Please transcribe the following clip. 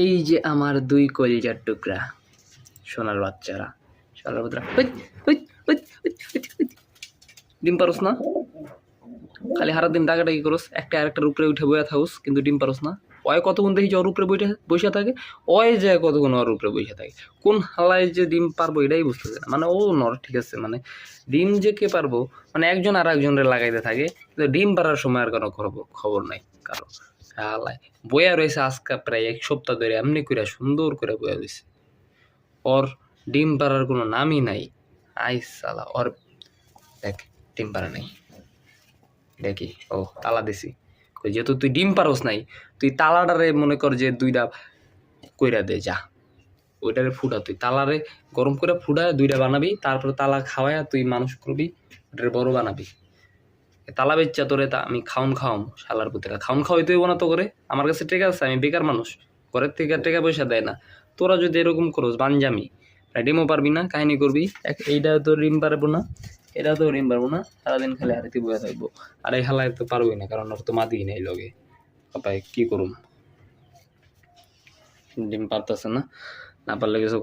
এই যে আমার দুই কলিজার টুকরা সোনার বাচ্চারা, সোনার বাচ্চারা, ডিম পারস না, খালি হারা দিন ডাকাডাকি করস, একটা আরেকটার উপরে উঠে বইয়া থাকুস, কিন্তু ডিম পারস না। অয় কতক্ষণ দেখি ওর উপরে বসে থাকে, অয় যায় কতক্ষণ ওর উপরে বসে থাকে। কোন হালায় যে ডিম পারবো এটাই বুঝতেছে না। মানে ও নর ঠিক আছে, মানে ডিম যে কে পারবো, মানে একজন আর একজনের লাগাইতে থাকে, কিন্তু ডিম পারার সময় আর কোনো খবর নাই কারো। হালায় বইয়া রয়েছে আজকে প্রায় 1 সপ্তাহ ধরে, এমনি করে সুন্দর করে বইয়া রয়েছে, ওর ডিম পাড়ার কোনো নামই নাই। আই সালা, ওর দেখ ডিম পাড়া নেই, দেখি ও তালা দিছি, যেহেতু তুই ডিম পারস নাই, তুই তালাটারে মনে কর যে 2টা কইরা দে যা, ওইটারে ফুটা, তুই তালারে গরম করে ফুটা 2টা বানাবি, তারপর তালা খাওয়ায়া তুই মানুষ করবি, ওটারে বড় বানাবি। তালা বেচ্চা তোরে তা আমি খাওয়াম শালার পুতেরা, খাওয়াইতে হইব না তো করে, আমার কাছে টেকা আছে, আমি বেকার মানুষ, ঘরের থেকে টাকা পয়সা দেয় না। তোরা যদি এরকম করস বানজামি, ডিমও পারবি না, কাহিনী করবি, এইটা তো ডিম পারবো না, এটা তো ডিম পারবো না, সারাদিন খালি হারিতে বয়ে থাকবো। আর এই হালায় তো পারবোই না, কারণ ওর তো মাদি নেই লগে। পাপায় কি করুম, ডিম পারতেছে না, না পারলে কিছু